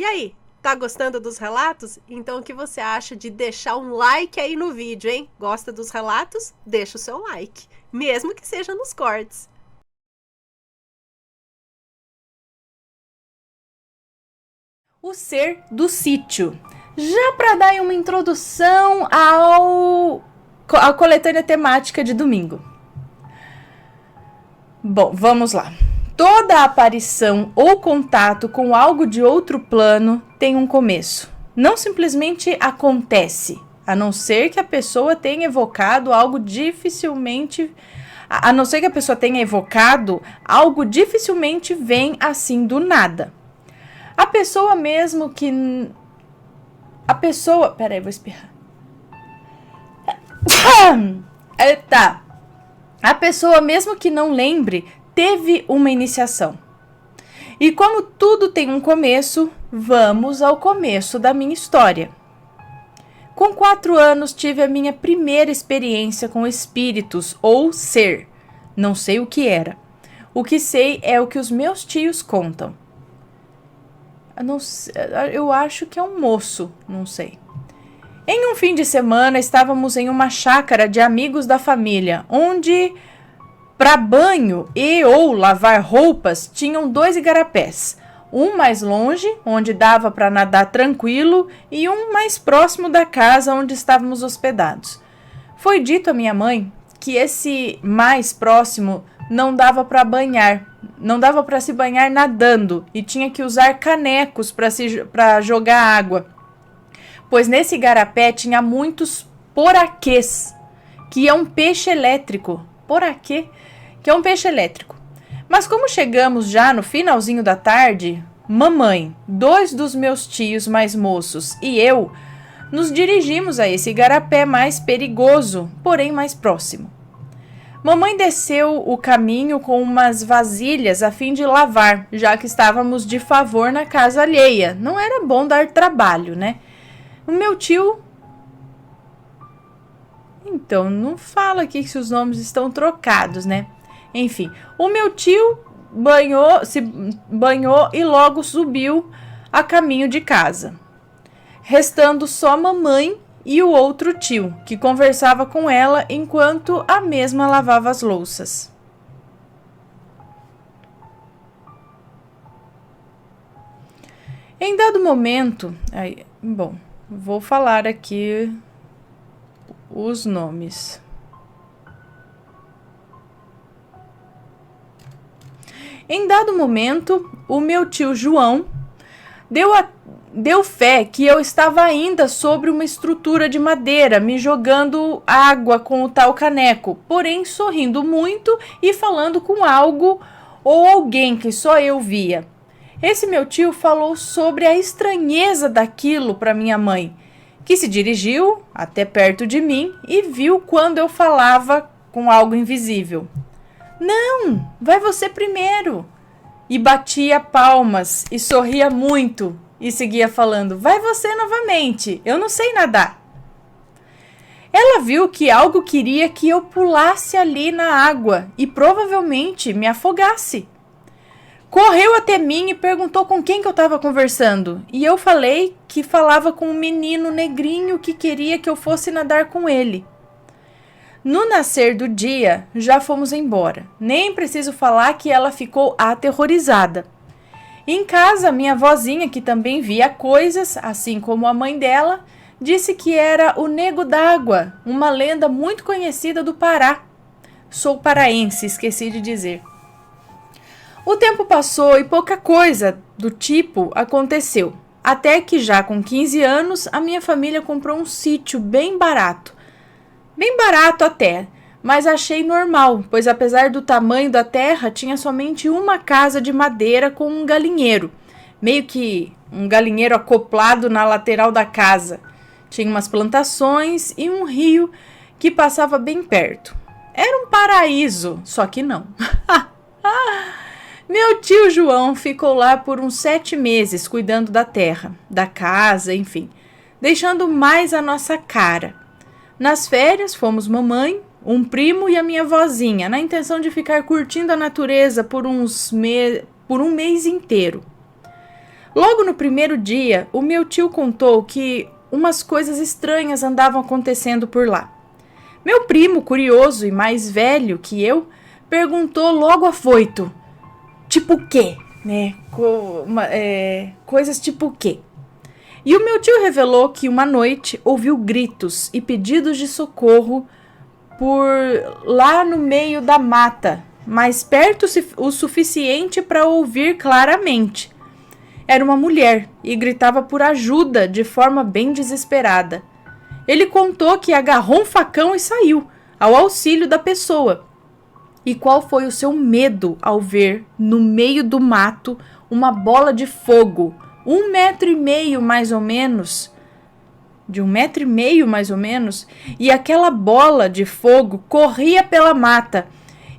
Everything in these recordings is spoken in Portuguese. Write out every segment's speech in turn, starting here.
E aí, tá gostando dos relatos? Então o que você acha de deixar um like aí no vídeo, hein? Gosta dos relatos? Deixa o seu like, mesmo que seja nos cortes. O ser do sítio. Já para dar uma introdução à coletânea temática de domingo. Bom, vamos lá. Toda aparição ou contato com algo de outro plano tem um começo. Não simplesmente acontece, a não ser que a pessoa tenha evocado algo dificilmente vem assim do nada. Peraí, vou espirrar. Tá. A pessoa, mesmo que não lembre, teve uma iniciação. E como tudo tem um começo, vamos ao começo da minha história. Com 4 anos tive a minha primeira experiência com espíritos ou ser. Não sei o que era. O que sei é o que os meus tios contam. Eu acho que é um moço, não sei. Em um fim de semana, estávamos em uma chácara de amigos da família, onde, para banho e ou lavar roupas, tinham 2 igarapés. Um mais longe, onde dava para nadar tranquilo, e um mais próximo da casa onde estávamos hospedados. Foi dito à minha mãe que esse mais próximo não dava para se banhar nadando e tinha que usar canecos para jogar água, pois nesse igarapé tinha muitos poraquês, que é um peixe elétrico. Poraquê? Que é um peixe elétrico. Mas como chegamos já no finalzinho da tarde, mamãe, 2 dos meus tios mais moços e eu nos dirigimos a esse igarapé mais perigoso, porém mais próximo. Mamãe desceu o caminho com umas vasilhas a fim de lavar, já que estávamos de favor na casa alheia. Não era bom dar trabalho, né? O meu tio... Então, não fala aqui se os nomes estão trocados, né? Enfim, o meu tio se banhou e logo subiu a caminho de casa, restando só mamãe e o outro tio, que conversava com ela enquanto a mesma lavava as louças. Em dado momento... vou falar aqui os nomes. Em dado momento, o meu tio João deu fé que eu estava ainda sobre uma estrutura de madeira, me jogando água com o tal caneco, porém sorrindo muito e falando com algo ou alguém que só eu via. Esse meu tio falou sobre a estranheza daquilo para minha mãe, que se dirigiu até perto de mim e viu quando eu falava com algo invisível. Não, vai você primeiro. E batia palmas e sorria muito e seguia falando, vai você novamente, eu não sei nadar. Ela viu que algo queria que eu pulasse ali na água e provavelmente me afogasse. Correu até mim e perguntou com quem que eu estava conversando. E eu falei que falava com um menino negrinho que queria que eu fosse nadar com ele. No nascer do dia, já fomos embora. Nem preciso falar que ela ficou aterrorizada. Em casa, minha vozinha, que também via coisas, assim como a mãe dela, disse que era o Nego d'Água, uma lenda muito conhecida do Pará. Sou paraense, esqueci de dizer. O tempo passou e pouca coisa do tipo aconteceu. Até que já com 15 anos, a minha família comprou um sítio bem barato. Bem barato até, mas achei normal, pois apesar do tamanho da terra, tinha somente uma casa de madeira com um galinheiro. Meio que um galinheiro acoplado na lateral da casa. Tinha umas plantações e um rio que passava bem perto. Era um paraíso, só que não. Meu tio João ficou lá por uns 7 meses cuidando da terra, da casa, enfim, deixando mais a nossa cara. Nas férias fomos mamãe, um primo e a minha vozinha, na intenção de ficar curtindo a natureza por um mês inteiro. Logo no primeiro dia, o meu tio contou que umas coisas estranhas andavam acontecendo por lá. Meu primo, curioso e mais velho que eu, perguntou logo afoito: tipo o quê? Né? Coisas tipo o quê? E o meu tio revelou que uma noite ouviu gritos e pedidos de socorro por lá no meio da mata, mas perto o suficiente para ouvir claramente. Era uma mulher e gritava por ajuda de forma bem desesperada. Ele contou que agarrou um facão e saiu, ao auxílio da pessoa. E qual foi o seu medo ao ver, no meio do mato, uma bola de fogo, 1,5 metro mais ou menos, de 1,5 metro mais ou menos, e aquela bola de fogo corria pela mata,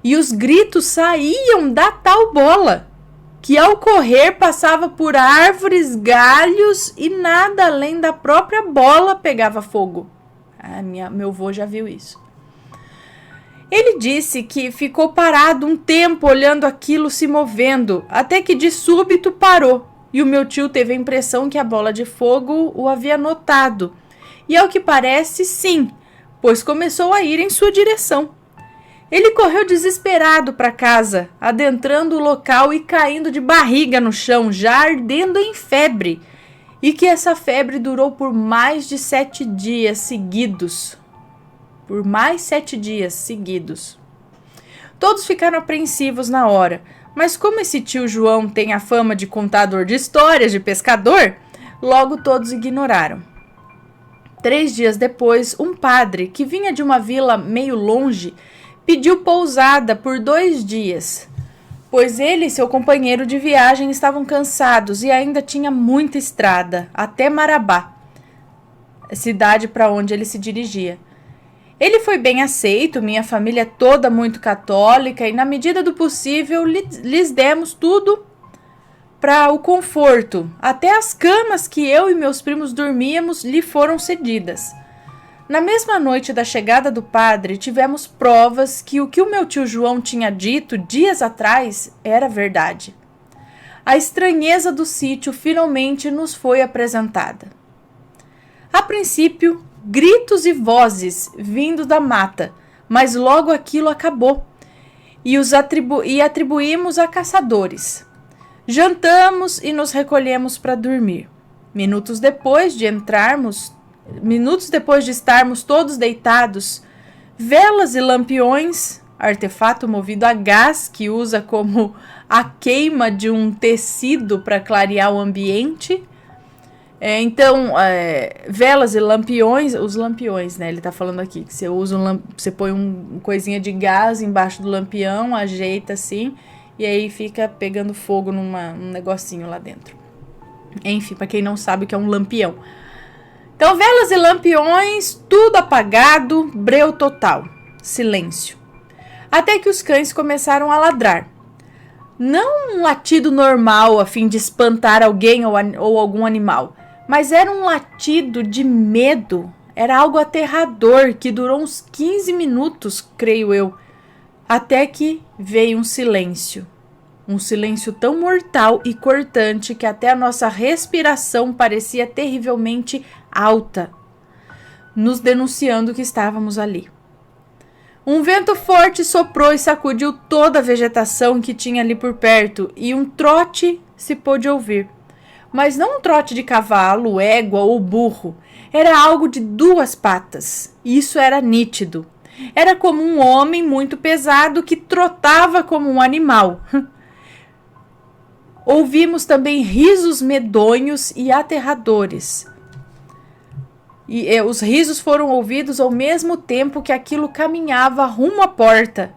e os gritos saíam da tal bola, que ao correr passava por árvores, galhos e nada além da própria bola pegava fogo. Meu avô já viu isso. Ele disse que ficou parado um tempo olhando aquilo se movendo, até que de súbito parou, e o meu tio teve a impressão que a bola de fogo o havia notado. E ao que parece, sim, pois começou a ir em sua direção. Ele correu desesperado para casa, adentrando o local e caindo de barriga no chão, já ardendo em febre, e que essa febre durou por mais de 7 dias seguidos. Todos ficaram apreensivos na hora, mas como esse tio João tem a fama de contador de histórias de pescador, logo todos ignoraram. 3 dias depois, um padre, que vinha de uma vila meio longe, pediu pousada por 2 dias, pois ele e seu companheiro de viagem estavam cansados e ainda tinha muita estrada, até Marabá, cidade para onde ele se dirigia. Ele foi bem aceito, minha família toda muito católica, e na medida do possível lhes demos tudo para o conforto. Até as camas que eu e meus primos dormíamos lhe foram cedidas. Na mesma noite da chegada do padre, tivemos provas que o que o meu tio João tinha dito dias atrás era verdade. A estranheza do sítio finalmente nos foi apresentada. A princípio, gritos e vozes vindo da mata, mas logo aquilo acabou e atribuímos a caçadores. Jantamos e nos recolhemos para dormir. Minutos depois de estarmos todos deitados, velas e lampiões, artefato movido a gás que usa como a queima de um tecido para clarear o ambiente. Velas e lampiões, os lampiões, né? Ele tá falando aqui que você usa você põe uma coisinha de gás embaixo do lampião, ajeita assim, e aí fica pegando fogo num negocinho lá dentro. Enfim, para quem não sabe o que é um lampião. Então, velas e lampiões, tudo apagado, breu total, silêncio. Até que os cães começaram a ladrar. Não um latido normal a fim de espantar alguém ou algum animal, mas era um latido de medo. Era algo aterrador que durou uns 15 minutos, creio eu, até que veio um silêncio. Um silêncio tão mortal e cortante que até a nossa respiração parecia terrivelmente alta, nos denunciando que estávamos ali. Um vento forte soprou e sacudiu toda a vegetação que tinha ali por perto, e um trote se pôde ouvir. Mas não um trote de cavalo, égua ou burro. Era algo de 2 patas. Isso era nítido. Era como um homem muito pesado que trotava como um animal. Ouvimos também risos medonhos e aterradores. E os risos foram ouvidos ao mesmo tempo que aquilo caminhava rumo à porta.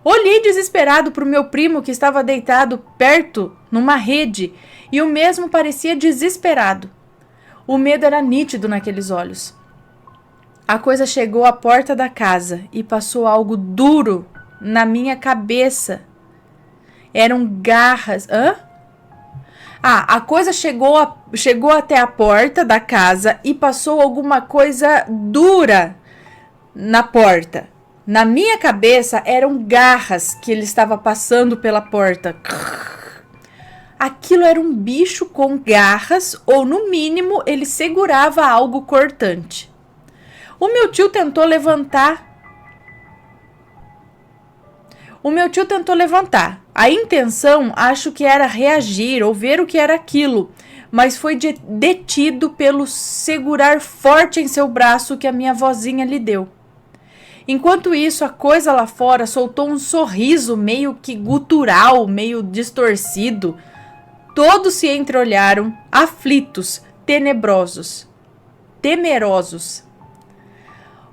Olhei desesperado para o meu primo que estava deitado perto, numa rede, e o mesmo parecia desesperado. O medo era nítido naqueles olhos. A coisa chegou à porta da casa e passou algo duro na minha cabeça. Eram garras. A coisa chegou até a porta da casa e passou alguma coisa dura na porta. Na minha cabeça eram garras que ele estava passando pela porta. Aquilo era um bicho com garras, ou no mínimo ele segurava algo cortante. O meu tio tentou levantar. A intenção, acho que era reagir ou ver o que era aquilo, mas foi detido pelo segurar forte em seu braço que a minha vozinha lhe deu. Enquanto isso, a coisa lá fora soltou um sorriso meio que gutural, meio distorcido. Todos se entreolharam, aflitos, temerosos.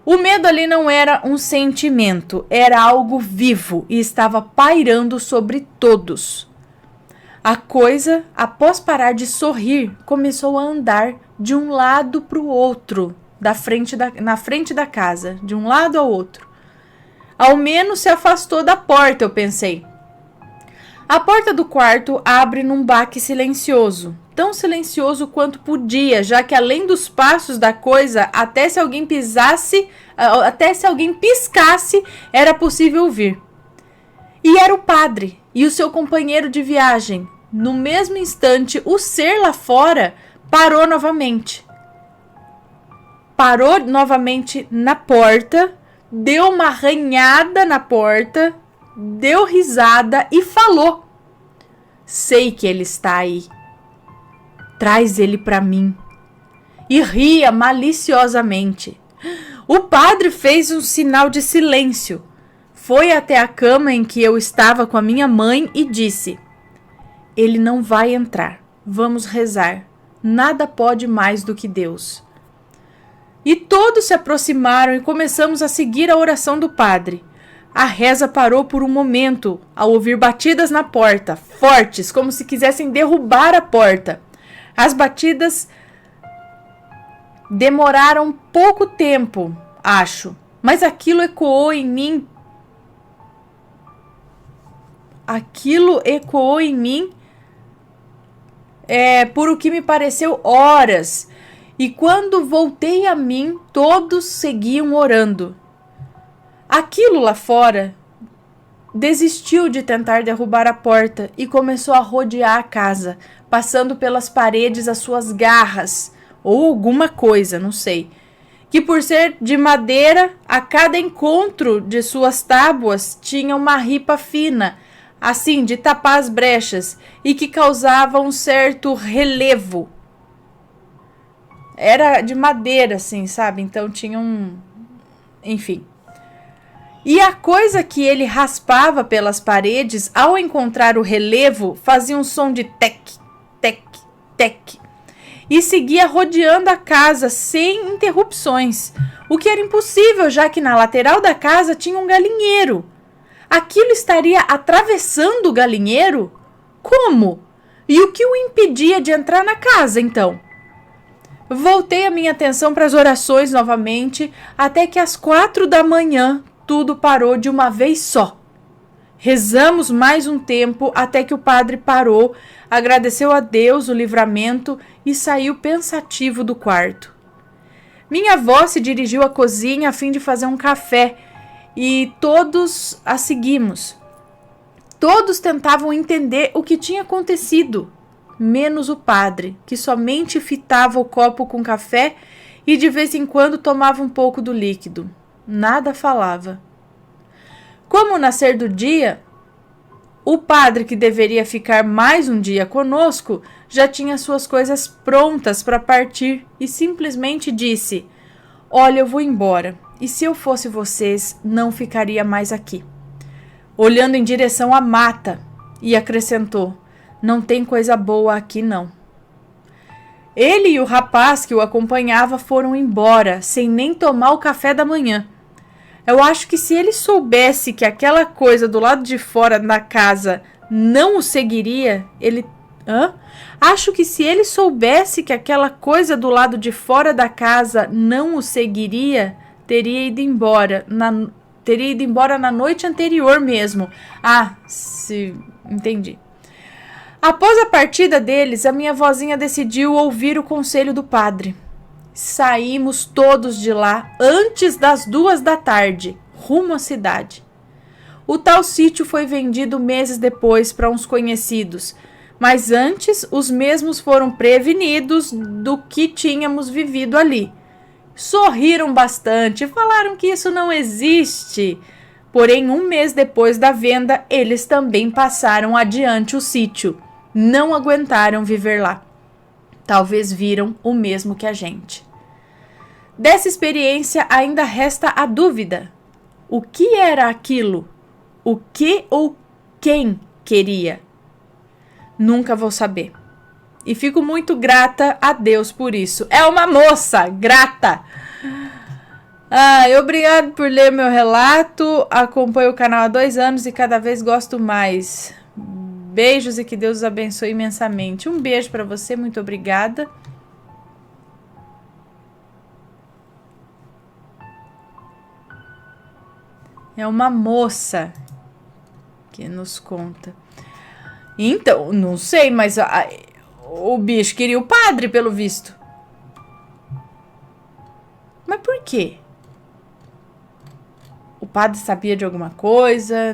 O medo ali não era um sentimento, era algo vivo e estava pairando sobre todos. A coisa, após parar de sorrir, começou a andar de um lado para o outro, na frente da casa, de um lado ao outro. Ao menos se afastou da porta, eu pensei. A porta do quarto abre num baque silencioso, tão silencioso quanto podia, já que além dos passos da coisa, até se alguém piscasse, era possível ouvir. E era o padre e o seu companheiro de viagem. No mesmo instante, o ser lá fora parou novamente. Parou novamente na porta, deu uma arranhada na porta, deu risada e falou: sei que ele está aí. Traz ele para mim. E ria maliciosamente. O padre fez um sinal de silêncio. Foi até a cama em que eu estava com a minha mãe e disse: ele não vai entrar. Vamos rezar. Nada pode mais do que Deus. E todos se aproximaram e começamos a seguir a oração do padre. A reza parou por um momento, ao ouvir batidas na porta, fortes, como se quisessem derrubar a porta. As batidas demoraram pouco tempo, acho, mas aquilo ecoou em mim. Por o que me pareceu horas. E quando voltei a mim, todos seguiam orando. Aquilo lá fora desistiu de tentar derrubar a porta e começou a rodear a casa, passando pelas paredes as suas garras, ou alguma coisa, não sei, que por ser de madeira, a cada encontro de suas tábuas tinha uma ripa fina, assim, de tapar as brechas, e que causava um certo relevo. Era de madeira, assim, sabe? Então tinha enfim. E a coisa que ele raspava pelas paredes, ao encontrar o relevo, fazia um som de tec, tec, tec. E seguia rodeando a casa sem interrupções, o que era impossível, já que na lateral da casa tinha um galinheiro. Aquilo estaria atravessando o galinheiro? Como? E o que o impedia de entrar na casa, então? Voltei a minha atenção para as orações novamente, até que às 4 da manhã tudo parou de uma vez só. Rezamos mais um tempo até que o padre parou, agradeceu a Deus o livramento e saiu pensativo do quarto. Minha avó se dirigiu à cozinha a fim de fazer um café e todos a seguimos. Todos tentavam entender o que tinha acontecido, menos o padre, que somente fitava o copo com café e de vez em quando tomava um pouco do líquido. Nada falava. Como o nascer do dia, o padre, que deveria ficar mais um dia conosco, já tinha suas coisas prontas para partir e simplesmente disse: olha, eu vou embora, e se eu fosse vocês, não ficaria mais aqui. Olhando em direção à mata, e acrescentou: não tem coisa boa aqui, não. Ele e o rapaz que o acompanhava foram embora, sem nem tomar o café da manhã. Eu acho que se ele soubesse que aquela coisa do lado de fora da casa não o seguiria, Acho que se ele soubesse que aquela coisa do lado de fora da casa não o seguiria, teria ido embora na noite anterior mesmo. Entendi. Após a partida deles, a minha vozinha decidiu ouvir o conselho do padre. Saímos todos de lá antes das 2 da tarde, rumo à cidade. O tal sítio foi vendido meses depois para uns conhecidos, Mas antes, os mesmos foram prevenidos do que tínhamos vivido ali. Sorriram bastante e falaram que isso não existe. Porém, um mês depois da venda, eles também passaram adiante o sítio. Não aguentaram viver lá. Talvez viram o mesmo que a gente. Dessa experiência ainda resta a dúvida. O que era aquilo? O que ou quem queria? Nunca vou saber. E fico muito grata a Deus por isso. É uma moça grata. Obrigado por ler meu relato. Acompanho o canal há 2 anos e cada vez gosto mais. Beijos e que Deus os abençoe imensamente. Um beijo para você, muito obrigada. É uma moça que nos conta. Então, não sei, mas o bicho queria o padre, pelo visto. Mas por quê? O padre sabia de alguma coisa?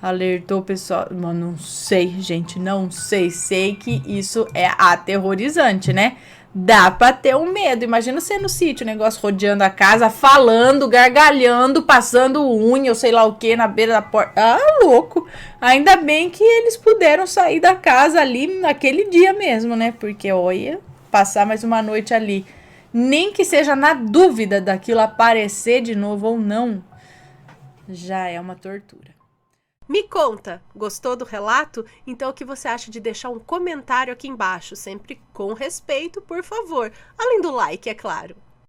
Alertou o pessoal? Não sei, gente, não sei. Sei que isso é aterrorizante, né? Dá pra ter um medo. Imagina você no sítio, o negócio rodeando a casa, falando, gargalhando, passando unha ou sei lá o que na beira da porta. Louco. Ainda bem que eles puderam sair da casa ali naquele dia mesmo, né? Porque, olha, passar mais uma noite ali, nem que seja na dúvida daquilo aparecer de novo ou não, já é uma tortura. Me conta, gostou do relato? Então o que você acha de deixar um comentário aqui embaixo, sempre com respeito, por favor. Além do like, é claro.